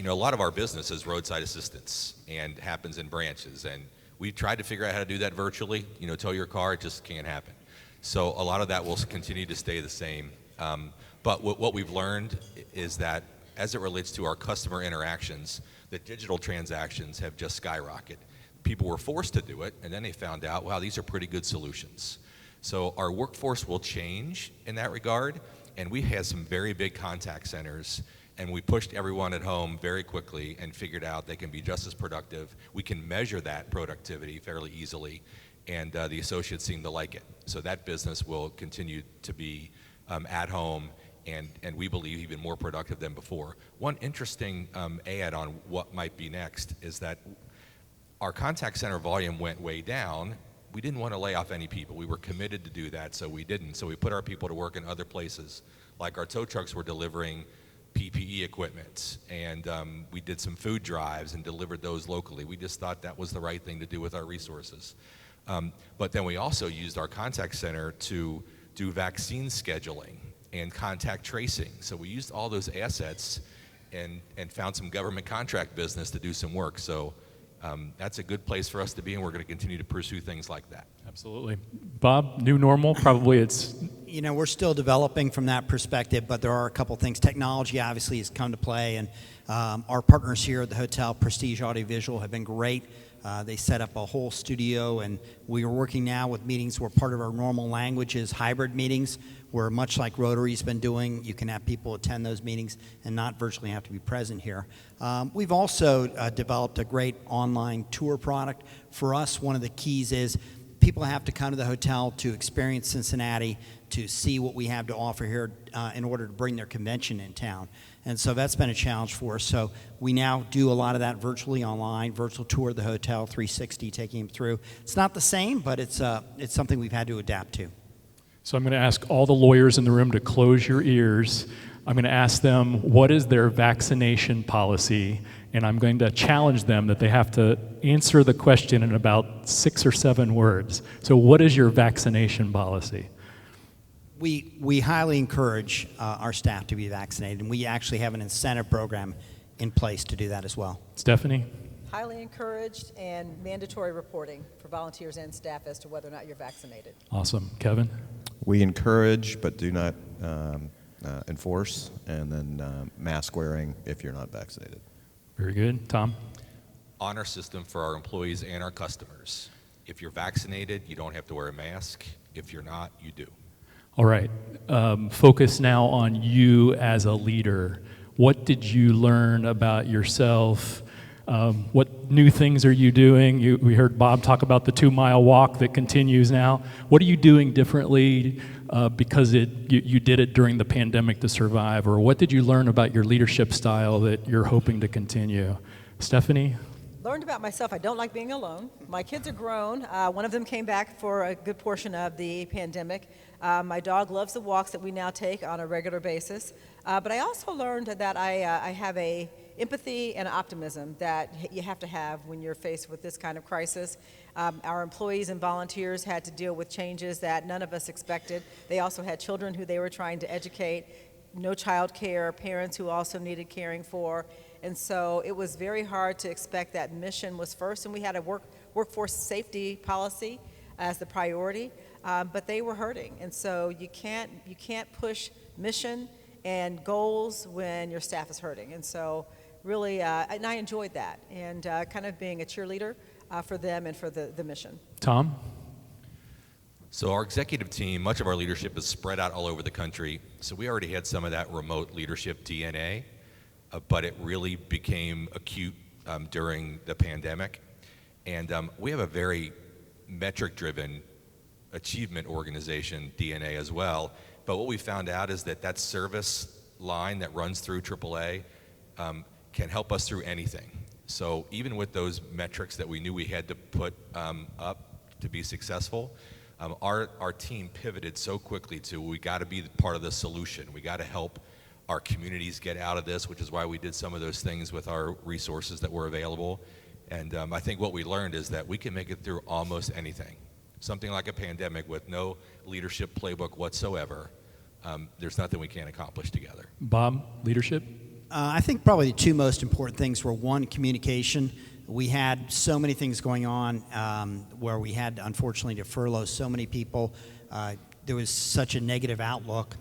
lot of our business is roadside assistance and happens in branches. And we've tried to figure out how to do that virtually. Tow your car, it just can't happen. So a lot of that will continue to stay the same. But what we've learned is that as it relates to our customer interactions, the digital transactions have just skyrocketed. People were forced to do it, and then they found out, wow, these are pretty good solutions. So our workforce will change in that regard, and we had some very big contact centers, and we pushed everyone at home very quickly and figured out they can be just as productive. We can measure that productivity fairly easily, and the associates seem to like it. So that business will continue to be at home and we believe even more productive than before. One interesting add on what might be next is that our contact center volume went way down. We didn't want to lay off any people. We were committed to do that, so we didn't. So we put our people to work in other places. Like our tow trucks were delivering PPE equipment, and we did some food drives and delivered those locally. We just thought that was the right thing to do with our resources. But then we also used our contact center to do vaccine scheduling and contact tracing. So we used all those assets and found some government contract business to do some work. So that's a good place for us to be, and we're going to continue to pursue things like that. Absolutely. Bob, new normal, probably it's... You know, we're still developing from that perspective, but there are a couple things. Technology obviously has come to play, and our partners here at the hotel, Prestige Audiovisual, have been great. They set up a whole studio, and we are working now with meetings where part of our normal language is hybrid meetings, where much like Rotary's been doing, you can have people attend those meetings and not virtually have to be present here. We've also developed a great online tour product. For us, one of the keys is people have to come to the hotel to experience Cincinnati, to see what we have to offer here in order to bring their convention in town. And so that's been a challenge for us. So we now do a lot of that virtually online, virtual tour of the hotel, 360, taking them through. It's not the same, but it's something we've had to adapt to. So I'm going to ask all the lawyers in the room to close your ears. I'm going to ask them what is their vaccination policy, and I'm going to challenge them that they have to answer the question in about 6 or 7 words. So what is your vaccination policy? We highly encourage our staff to be vaccinated, and we actually have an incentive program in place to do that as well. Stephanie? Highly encouraged and mandatory reporting for volunteers and staff as to whether or not you're vaccinated. Awesome. Kevin? We encourage but do not enforce, and then mask wearing if you're not vaccinated. Very good. Tom? Honor system for our employees and our customers. If you're vaccinated, you don't have to wear a mask. If you're not, you do. All right. Focus now on you as a leader. What did you learn about yourself? What new things are you doing? We heard Bob talk about the 2-mile walk that continues now. What are you doing differently because you did it during the pandemic to survive? Or what did you learn about your leadership style that you're hoping to continue? Stephanie? Learned about myself. I don't like being alone. My kids are grown. One of them came back for a good portion of the pandemic. My dog loves the walks that we now take on a regular basis. But I also learned that I have a empathy and optimism that you have to have when you're faced with this kind of crisis. Our employees and volunteers had to deal with changes that none of us expected. They also had children who they were trying to educate, no child care, parents who also needed caring for. And so it was very hard to expect that mission was first, and we had a workforce safety policy as the priority, but they were hurting. And so you can't push mission and goals when your staff is hurting. And so really, and I enjoyed that, and kind of being a cheerleader for them and for the mission. Tom? So our executive team, much of our leadership is spread out all over the country. So we already had some of that remote leadership DNA, but it really became acute during the pandemic. And we have a very metric-driven achievement organization DNA as well. But what we found out is that service line that runs through AAA can help us through anything. So even with those metrics that we knew we had to put up to be successful, our team pivoted so quickly to we got to be part of the solution. We got to help our communities get out of this, which is why we did some of those things with our resources that were available. And I think what we learned is that we can make it through almost anything. Something like a pandemic with no leadership playbook whatsoever, there's nothing we can't accomplish together. Bob, leadership? I think probably the 2 most important things were, 1, communication. We had so many things going on where we had, unfortunately, to furlough so many people. There was such a negative outlook.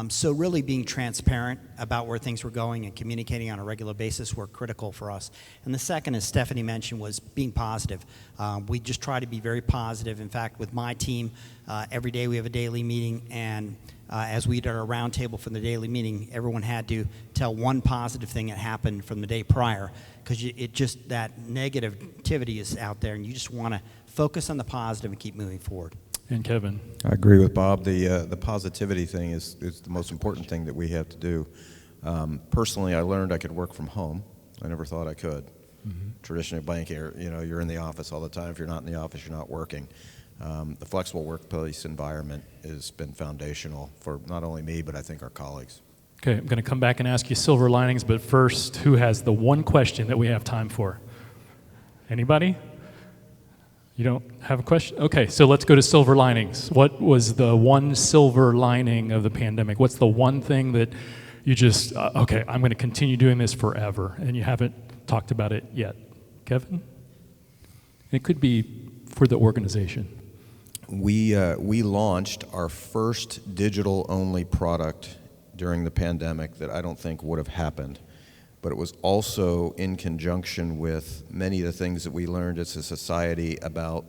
So really being transparent about where things were going and communicating on a regular basis were critical for us. And the second, as Stephanie mentioned, was being positive. We just try to be very positive. In fact, with my team, every day we have a daily meeting, and as we did our roundtable for the daily meeting, everyone had to tell one positive thing that happened from the day prior, because it just, that negativity is out there, and you just want to focus on the positive and keep moving forward. And Kevin? I agree with Bob. The positivity thing is the most important thing that we have to do. Personally, I learned I could work from home. I never thought I could. Mm-hmm. Traditionally, banking, you're in the office all the time. If you're not in the office, you're not working. The flexible workplace environment has been foundational for not only me, but I think our colleagues. Okay, I'm going to come back and ask you silver linings, but first, who has the one question that we have time for? Anybody? You don't have a question? Okay, so let's go to silver linings. What was the one silver lining of the pandemic? What's the one thing that you just, okay, I'm going to continue doing this forever, and you haven't talked about it yet? Kevin? It could be for the organization. We launched our first digital-only product during the pandemic that I don't think would have happened. But it was also in conjunction with many of the things that we learned as a society about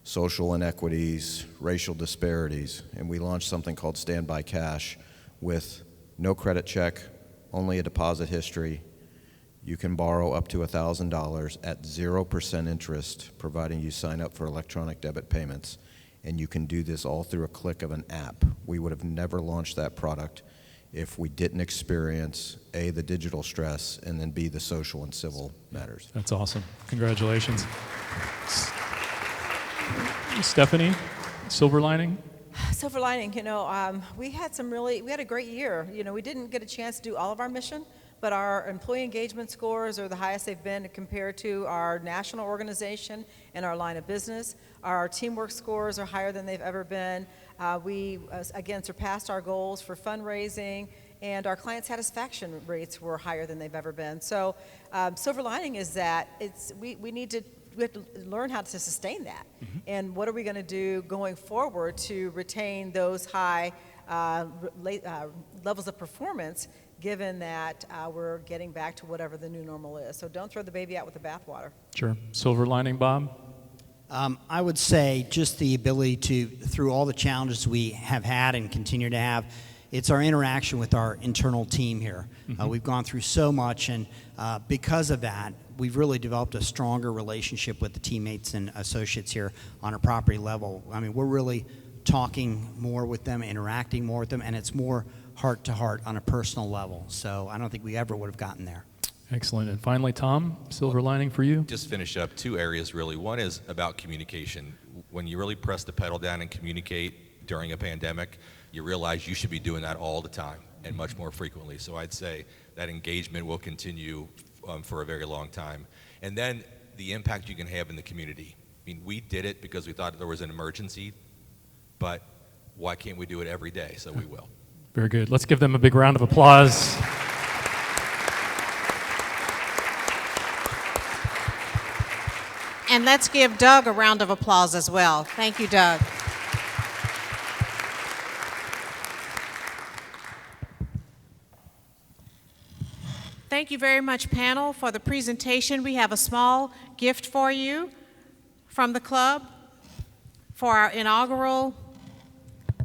social inequities, racial disparities, and we launched something called Standby Cash with no credit check, only a deposit history. You can borrow up to $1,000 at 0% interest, providing you sign up for electronic debit payments, and you can do this all through a click of an app. We would have never launched that product if we didn't experience, A, the digital stress, and then B, the social and civil matters. That's awesome. Congratulations. Stephanie, silver lining? Silver lining, we had a great year. We didn't get a chance to do all of our mission, but our employee engagement scores are the highest they've been compared to our national organization and our line of business. Our teamwork scores are higher than they've ever been. We, again, surpassed our goals for fundraising, and our client satisfaction rates were higher than they've ever been. So silver lining is that we have to learn how to sustain that. Mm-hmm. And what are we going to do going forward to retain those high levels of performance, given that we're getting back to whatever the new normal is. So don't throw the baby out with the bathwater. Sure. Silver lining, Bob? I would say just the ability to, through all the challenges we have had and continue to have, it's our interaction with our internal team here. Mm-hmm. We've gone through so much, and because of that, we've really developed a stronger relationship with the teammates and associates here on a property level. I mean, we're really talking more with them, interacting more with them, and it's more heart to heart on a personal level. So I don't think we ever would have gotten there. Excellent. And finally, Tom, silver lining for you? Just finish up two areas, really. One is about communication. When you really press the pedal down and communicate during a pandemic, you realize you should be doing that all the time and much more frequently. So I'd say that engagement will continue for a very long time. And then the impact you can have in the community. I mean, we did it because we thought there was an emergency, but why can't we do it every day? So we will. Very good. Let's give them a big round of applause. And let's give Doug a round of applause as well. Thank you, Doug. Thank you very much, panel, for the presentation. We have a small gift for you from the club for our inaugural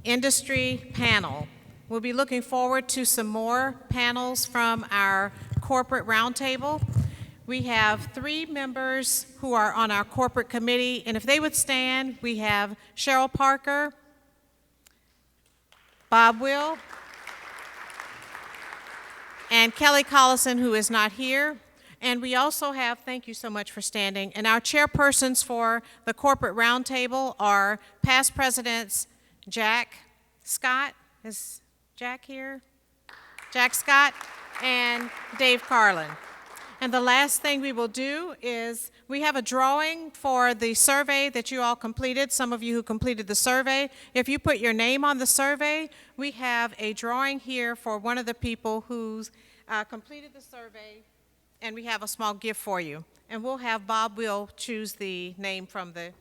industry panel. We'll be looking forward to some more panels from our corporate roundtable. We have 3 members who are on our corporate committee, and if they would stand, we have Cheryl Parker, Bob Will, and Kelly Collison, who is not here. And we also have, thank you so much for standing, and our chairpersons for the corporate roundtable are past presidents Jack Scott, is Jack here? Jack Scott and Dave Carlin. And the last thing we will do is we have a drawing for the survey that you all completed, some of you who completed the survey. If you put your name on the survey, we have a drawing here for one of the people who's completed the survey, and we have a small gift for you. And we'll have Bob Will choose the name from the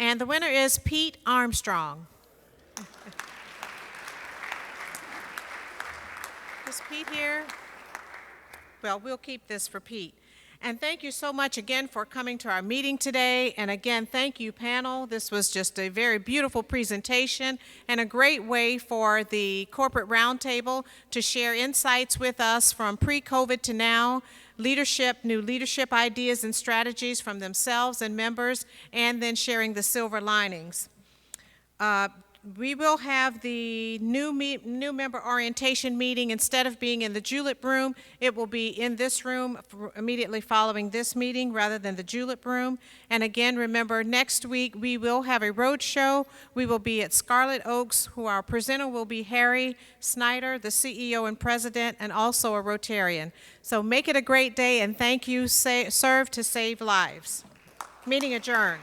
And the winner is Pete Armstrong. Is Pete here? Well, we'll keep this for Pete. And thank you so much again for coming to our meeting today. And again, thank you, panel. This was just a very beautiful presentation and a great way for the corporate roundtable to share insights with us from pre-COVID to now, new leadership ideas and strategies from themselves and members, and then sharing the silver linings. We will have the new member orientation meeting. Instead of being in the Julep room, it will be in this room immediately following this meeting rather than the Julep room. And again, remember, next week we will have a road show. We will be at Scarlet Oaks, our presenter will be Harry Snyder, the CEO and president, and also a Rotarian. So make it a great day, and thank you. Serve to save lives. Meeting adjourned.